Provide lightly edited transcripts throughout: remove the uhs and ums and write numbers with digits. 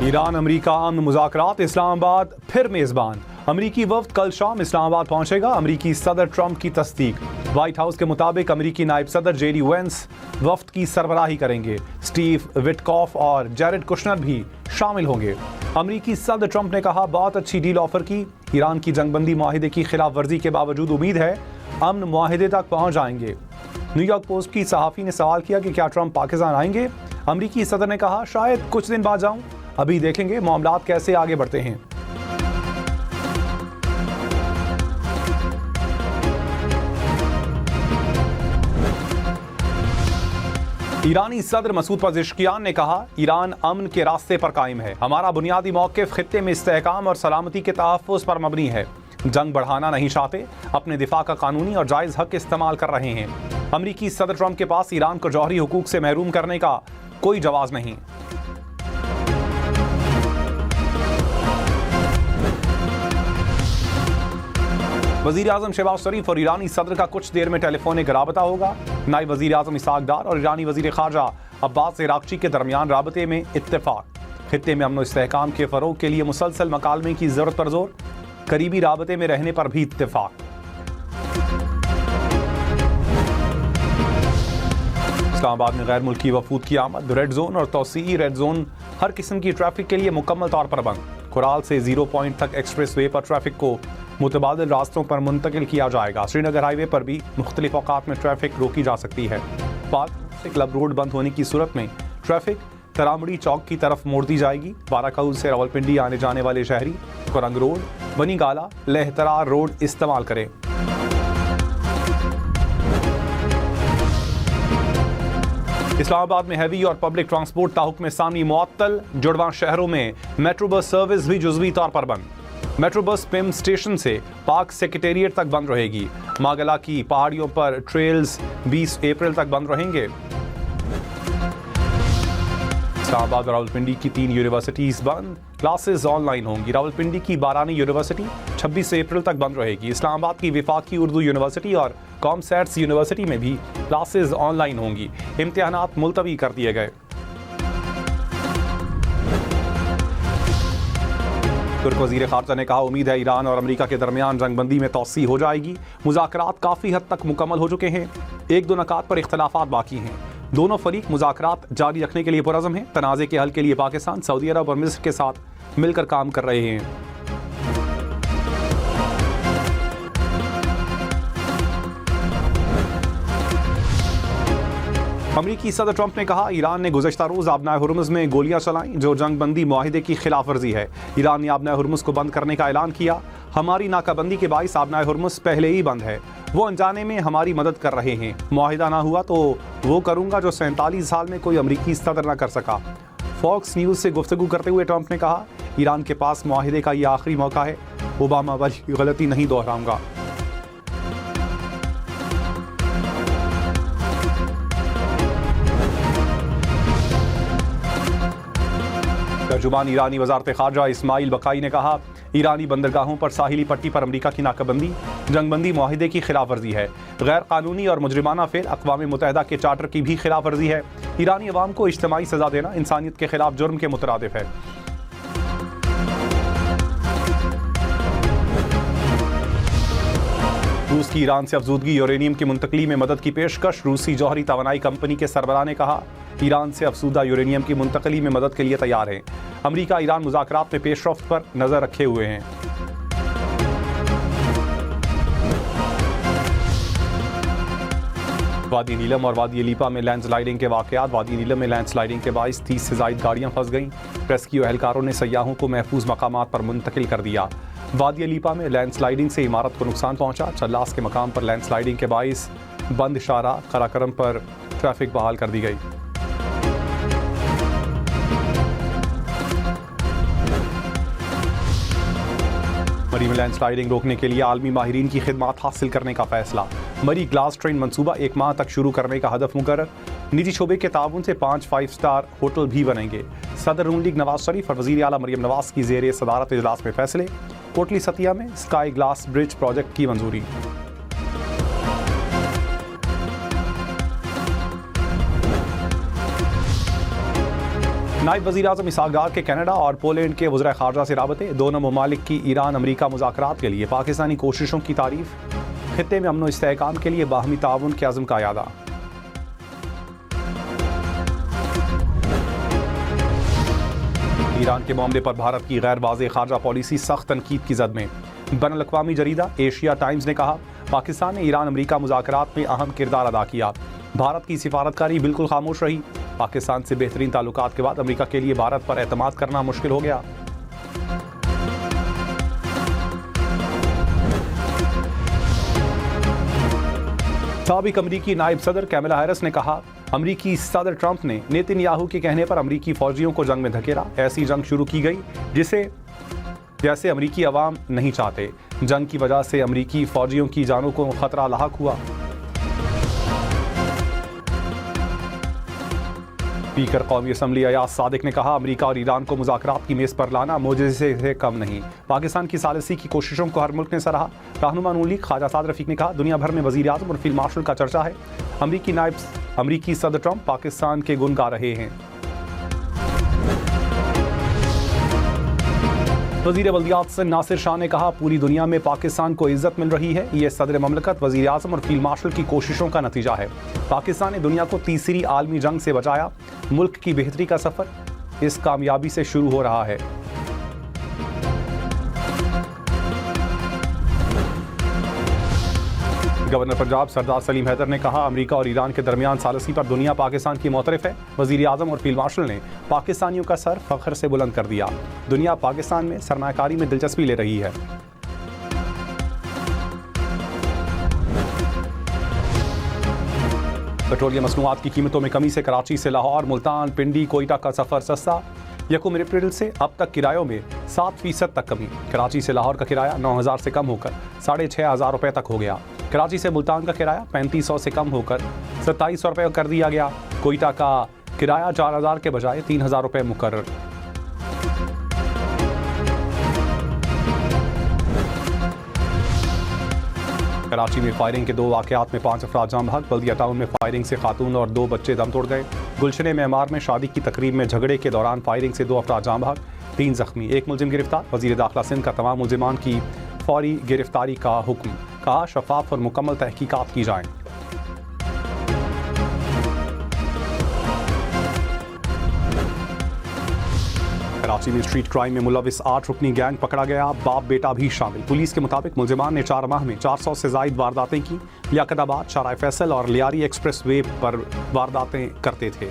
Iran अमरीका अमन मुज़ाकरात, इस्लामाबाद फिर मेज़बान। अमरीकी वफ्द कल शाम इस्लामाबाद पहुंचेगा। अमरीकी सदर ट्रंप की तस्दीक। व्हाइट हाउस के मुताबिक अमरीकी नायब सदर जेडी वेंस वफ्द की सरबराही करेंगे। स्टीव विटकॉफ और जैरेड कुशनर भी शामिल होंगे। अमरीकी सदर ट्रंप ने कहा, बहुत अच्छी डील ऑफर की। ईरान की जंगबंदी मुआहिदे की खिलाफ वर्जी के बावजूद उम्मीद है अमन मुआहिदे तक पहुंच जाएंगे। न्यूयॉर्क पोस्ट की सहाफ़ी ने सवाल किया कि क्या ट्रंप पाकिस्तान आएंगे। अमरीकी सदर ने कहा, शायद कुछ दिन बाद जाऊं, अभी देखेंगे मामलात कैसे आगे बढ़ते हैं। ईरानी सदर मसूद पज़ेश्कियान ने कहा, ईरान अमन के रास्ते पर कायम है। हमारा बुनियादी मौक़िफ़ खित्ते में इस्तेहकाम और सलामती के तहफ़्फ़ुज़ पर मबनी है। जंग बढ़ाना नहीं चाहते, अपने दिफा का कानूनी और जायज़ हक इस्तेमाल कर रहे हैं। अमरीकी सदर ट्रंप के पास ईरान को जौहरी हुकूक से महरूम करने का कोई जवाब नहीं। वज़ीर आज़म शहबाज शरीफ और ईरानी सदर का कुछ देर में टेलीफोनिक राबता होगा। नायब वज़ीर आज़म इसहाक डार और ईरानी वज़ीर ख़ारजा अब्बास इराक़ची के दरमियान राबते में इत्तेफाक। खित्ते में अमन व इस्तेहकाम के फ़रोग़ के लिए मुसलसल मकालमे की ज़रूरत पर जोर। करीबी राबते में रहने पर भी इत्तेफाक। इस्लामाबाद में गैर मुल्की वफूद की आमद। रेड जोन और तौसीई रेड जोन हर किस्म की ट्रैफिक के लिए मुकम्मल तौर पर बंद। कुराल से 0 पॉइंट तक एक्सप्रेस वे पर ट्रैफिक को मुतबादिल रास्तों पर मुंतकिल किया जाएगा। श्रीनगर हाईवे पर भी मुख्तलिफ औकात में ट्रैफिक रोकी जा सकती है। पार्क से क्लब रोड बंद होने की सूरत में ट्रैफिक तरामड़ी चौक की तरफ मोड़ दी जाएगी। बाराकौल से रावलपिंडी आने जाने वाले शहरी कुरंग रोड, बनी गाला, लहतरार रोड इस्तेमाल करें। इस्लामाबाद में हैवी और पब्लिक ट्रांसपोर्ट ताहुक्म सानी मुअत्तल। जुड़वां शहरों में मेट्रो बस सर्विस भी जुज़वी तौर पर बंद। मेट्रो बस पिम स्टेशन से पार्क सेक्रेटेरिएट तक बंद रहेगी। मागला की पहाड़ियों पर ट्रेल्स 20 अप्रैल तक बंद रहेंगे। इस्लामाबाद और रावलपिंडी की 3 यूनिवर्सिटीज बंद, क्लासेस ऑनलाइन होंगी। रावलपिंडी की बारानी यूनिवर्सिटी 26 अप्रैल तक बंद रहेगी। इस्लामाबाद की विफाकी उर्दू यूनिवर्सिटी और कॉमसैट्स यूनिवर्सिटी में भी क्लासेस ऑनलाइन होंगी। इम्तिहानात मुलतवी कर दिए गए। तुर्क वज़ीर ख़ारजा ने कहा, उम्मीद है ईरान और अमेरिका के दरमियान जंगबंदी में तौसी हो जाएगी। मुज़ाकरात काफ़ी हद तक मुकम्मल हो चुके हैं। 1-2 नकात पर इख्तलाफात बाकी हैं। दोनों फरीक मुज़ाकरात जारी रखने के लिए पुरज़म हैं। तनाज़े के हल के लिए पाकिस्तान, सऊदी अरब और मिस्र के साथ मिलकर काम कर रहे हैं। अमरीकी सदर ट्रंप ने कहा, ईरान ने गुज़श्ता रोज़ आबनाए हुर्मुज़ में गोलियां चलाईं, जो जंग बंदी मुआहिदे की खिलाफ वर्जी है। ईरान ने आबनाए हुर्मुज़ को बंद करने का ऐलान किया। हमारी नाकाबंदी के बाइस आबनाए हुर्मुज़ पहले ही बंद है। वो अनजाने में हमारी मदद कर रहे हैं। मुआहिदा ना हुआ तो वो करूँगा जो 47 साल में कोई अमरीकी सदर ना कर सका। फॉक्स न्यूज़ से गुफ्तगू करते हुए ट्रंप ने कहा, ईरान के पास मुआहिदे का ये आखिरी मौका है। ओबामा वाली गलती नहीं दोहराऊंगा। तर्जुमान ईरानी वज़ारत ख़ारजा इस्माइल बकाई ने कहा, ईरानी बंदरगाहों पर साहिली पट्टी पर अमरीका की नाकाबंदी जंगबंदी मुआहिदे की खिलाफ वर्जी है। गैर कानूनी और मुजरिमाना फेल अक़वाम मुत्तहिदा के चार्टर की भी खिलाफ वर्जी है। ईरानी अवाम को इज्तिमाई सज़ा देना इंसानियत के खिलाफ जुर्म के मुतरादिफ है। रूस की ईरान से अफजूदगी यूरेनियम की मुंतकली में मदद की पेशकश। रूसी जौहरी तवानाई कंपनी के सरबराह ने कहा, ईरान से अफसूदा यूरेनियम की मुंतकली में मदद के लिए तैयार है। अमरीका ईरान मुज़ाकरात में पेशरफ्त पर नज़र रखे हुए हैं। वादी नीलम और वादी लीपा में लैंडस्लाइडिंग के वाक़यात। वादी नीलम में लैंडस्लाइडिंग के बाइस 30 से ज़ायद गाड़ियाँ फंस गईं। रेस्क्यू एहलकारों ने सयाहों को महफूज मकामात पर मुंतकिल कर दिया। वादी लीपा में लैंडस्लाइडिंग से इमारत को नुकसान पहुंचा। चल्लास के मकाम पर लैंडस्लाइडिंग के बाइस बंद शारा कराकरम पर ट्रैफिक बहाल कर दी गई। मरी में लैंडस्लाइडिंग रोकने के लिए आलमी माहिरीन की खिदमात हासिल करने का फैसला। मरी ग्लास ट्रेन मंसूबा 1 माह तक शुरू करने का हदफ मुकर्रर। निजी शोबे के ताउन से 5 5 स्टार होटल भी बनेंगे। सदर नून लीग नवाज शरीफ और वज़ीर आला मरियम नवाज की ज़ेरे सदारत इजलास में फैसले। कोटली सतिया में स्काई ग्लास ब्रिज प्रोजेक्ट की मंजूरी। नायब वज़ीर-ए-आज़म इसहाक डार के कनाडा और पोलैंड के वज़ीर ख़ारजा से राबते। दोनों ममालिक की ईरान अमरीका मुज़ाकरात के लिए पाकिस्तानी कोशिशों की तारीफ। खित्ते में अमन व इस्तेहकाम के लिए बाहमी ताउन के अज़्म का यादा। ईरान के मामले पर भारत की गैर वाज़ेह ख़ारजा पॉलिसी सख्त तनकीद की जद में। बैनुल-अक़वामी जरीदा एशिया टाइम्स ने कहा, पाकिस्तान ने ईरान अमरीका मुज़ाकरात में अहम किरदार अदा किया। भारत की सिफारतकारी बिल्कुल खामोश रही। पाकिस्तान से बेहतरीन ताल्लुकात के बाद अमरीका के लिए भारत पर एतमाद करना मुश्किल हो गया। साबिक अमरीकी नायब सदर कैमला हैरिस ने कहा, अमरीकी सदर ट्रंप ने नेतन्याहू के कहने पर अमरीकी फौजियों को जंग में धकेला। ऐसी जंग शुरू की गई जैसे अमरीकी अवाम नहीं चाहते। जंग की वजह से अमरीकी फौजियों की जानों को खतरा लाहक हुआ। स्पीकर कौमी असम्बली अयाज सादिक ने कहा, अमरीका और ईरान को मुज़ाकरात की मेज़ पर लाना मोजज़े से कम नहीं। पाकिस्तान की सालिसी की कोशिशों को हर मुल्क ने सराहा। रहनुमा नून लीग ख्वाजा साद रफ़ीक ने कहा, दुनिया भर में वज़ीर-ए-आज़म और फील्ड मार्शल का चर्चा है। अमरीकी सदर ट्रंप पाकिस्तान के गुण गा रहे हैं। वज़ीर बल्दियात नासिर शाह ने कहा, पूरी दुनिया में पाकिस्तान को इज्जत मिल रही है। ये सदर ममलकत, वज़ीर-ए-आज़म और फील्ड मार्शल की कोशिशों का नतीजा है। पाकिस्तान ने दुनिया को तीसरी आलमी जंग से बचाया। मुल्क की बेहतरी का सफ़र इस कामयाबी से शुरू हो रहा है। गवर्नर पंजाब सरदार सलीम हैदर ने कहा, अमरीका और ईरान के दरमियान सालिसी पर दुनिया पाकिस्तान की मोतरफ है। वज़ीर-ए-आज़म और फील्ड मार्शल ने पाकिस्तानियों का सर फख्र से बुलंद कर दिया। दुनिया पाकिस्तान में सरमायाकारी में दिलचस्पी ले रही है। पेट्रोलियम मसनूआत की कीमतों में कमी से कराची से लाहौर, मुल्तान, पिंडी, कोयटा का सफ़र सस्ता। 1 अप्रैल से अब तक किरायों में 7% तक कमी। कराची से लाहौर का किराया 9,000 से कम होकर 6,500 रुपये तक हो गया। कराची से मुल्तान का किराया 3,500 से कम होकर 2,700 रुपये कर दिया गया। कोयटा का किराया 4,000 के बजाय 3,000 रुपये मुकर्रर। कराची में फायरिंग के 2 वाक़यात में 5 अफराद जाम बहक। बल्दिया टाउन में फायरिंग से खातून और 2 बच्चे दम तोड़ गए। गुलशने मेमार में शादी की तकरीब में झगड़े के दौरान फायरिंग से 2 अफराद जाम बहक, 3 जख्मी। 1 मुलजिम गिरफ्तार। वज़ीर दाखिला सिंध का तमाम मुलजिमान की फौरी गिरफ्तारी का हुक्म। कहा, शफाफ और मुकम्मल तहकीकात की जाएं। कराची में स्ट्रीट क्राइम में मुलविस 8 रुकनी गैंग पकड़ा गया। बाप बेटा भी शामिल। पुलिस के मुताबिक मुलजिमान ने 4 माह में 400 से ज़ायद वारदातें की। लियाकताबाद, शाहराह फैसल और लियारी एक्सप्रेस वे पर वारदातें करते थे।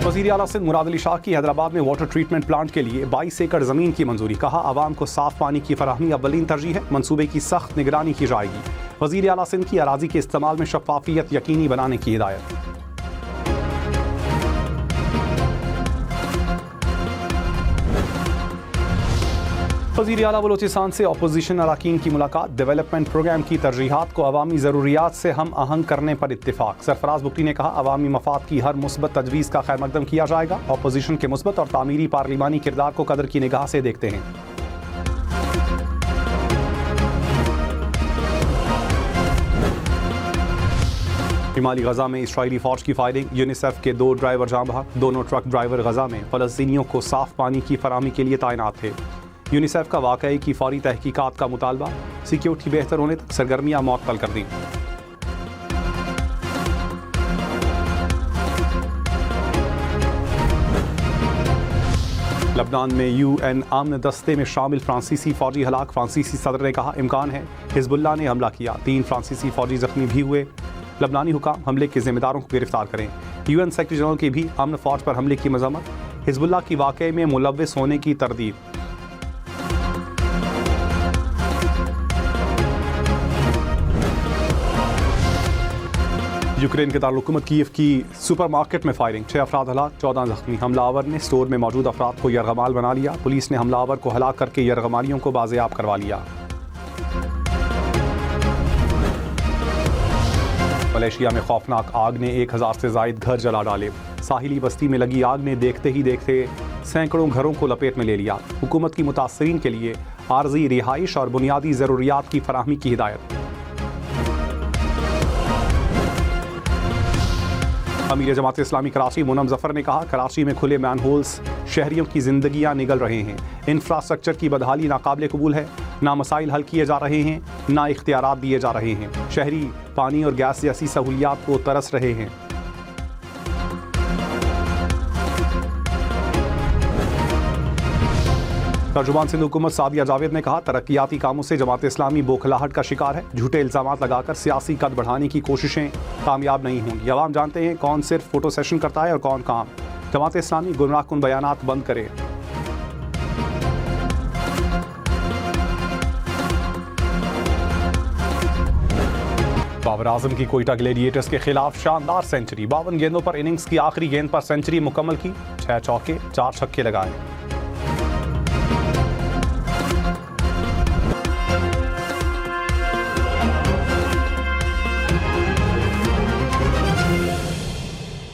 वज़ीर आला सिंध मुराद अली शाह की हैदराबाद में वाटर ट्रीटमेंट प्लांट के लिए 22 एकड़ ज़मीन की मंजूरी। कहा, आवाम को साफ पानी की फराहमी अव्वलीन तरजीह है। मंसूबे की सख्त निगरानी की जाएगी। वज़ीर आला सिंध की अराजी के इस्तेमाल में शफाफियत यकीनी बनाने की हिदायत। वज़ीर आला बलूचिस्तान से अपोजिशन अरकान की मुलाकात। डेवलपमेंट प्रोग्राम की तरजीहात को अवामी ज़रूरियात से हम आहंग करने पर इत्तिफाक। सरफराज बुगटी ने कहा, अवामी मफाद की हर मुस्बत तजवीज़ का खैर मकदम किया जाएगा। अपोजिशन के मुस्बत और तामीरी पार्लिमानी किरदार को कदर की निगाह से देखते हैं। शिमाली गजा में इसराइली फौज की फायरिंग। यूनिसेफ के 2 ड्राइवर जाम बहक। दोनों ट्रक ड्राइवर गजा में फ़लस्तीनियों को साफ पानी की फराहमी के लिए तैनात थे। यूनिसेफ का वाक़ये की फौरी तहकीकात का मुतालबा। सिक्योरिटी बेहतर होने तक सरगर्मियाँ मुअत्तल कर दी। लबनान में UN आमन दस्ते में शामिल फ्रांसीसी फौजी हलाक। फ्रांसीसी सदर ने कहा, इम्कान है हिजबुल्लाह ने हमला किया। 3 फ्रांसीसी फौजी जख्मी भी हुए। लबनानी हुकाम हमले के जिम्मेदारों को गिरफ्तार करें। UN सेक्रेटरी जनरल की भी अमन फौज पर हमले की मजम्मत। हिजबुल्लाह की वाक़ये में मुलव्विस होने की तरदीद। यूक्रेन के दारुल-हुकूमत कीव की सुपरमार्केट में फायरिंग। 6 अफराद हलाक, 14 जख्मी। हमलावर ने स्टोर में मौजूद अफराद को यरगमाल बना लिया। पुलिस ने हमलावर को हलाक करके यरगमालियों को बाज़ेयाब करवा लिया। मलेशिया में खौफनाक आग ने 1000 से ज़ायद घर जला डाले। साहिली बस्ती में लगी आग ने देखते ही देखते सैकड़ों घरों को लपेट में ले लिया। हुकूमत की मुतासरीन के लिए आर्जी रिहाइश और बुनियादी ज़रूरियात की फराहमी की हिदायत। अमीर जमात इस्लामी कराची मुनम जफर ने कहा, कराची में खुले मैनहोल्स शहरियों की जिंदगियां निगल रहे हैं। इंफ्रास्ट्रक्चर की बदहाली नाकाबिले कबूल है। ना मसाइल हल किए जा रहे हैं, ना इख्तियारात दिए जा रहे हैं। शहरी पानी और गैस जैसी सहूलियात को तरस रहे हैं। तर्जुमान सिंध हुकूमत सादिया जावेद ने कहा, तरक्याती कामों से जमात इस्लामी बौखलाहट का शिकार है। झूठे इल्जामात लगाकर सियासी कद बढ़ाने की कोशिशें कामयाब नहीं होंगी। अवाम जानते हैं कौन सिर्फ फोटो सेशन करता है और कौन काम। जमात इस्लामी गुमराहकुन बयानात बंद करे। बाबर आजम की कोयटा ग्लेडिएटर्स के खिलाफ शानदार सेंचुरी। 52 गेंदों पर इनिंग्स की आखिरी गेंद पर सेंचुरी मुकम्मल की। 6 चौके 4 छक्के लगाए।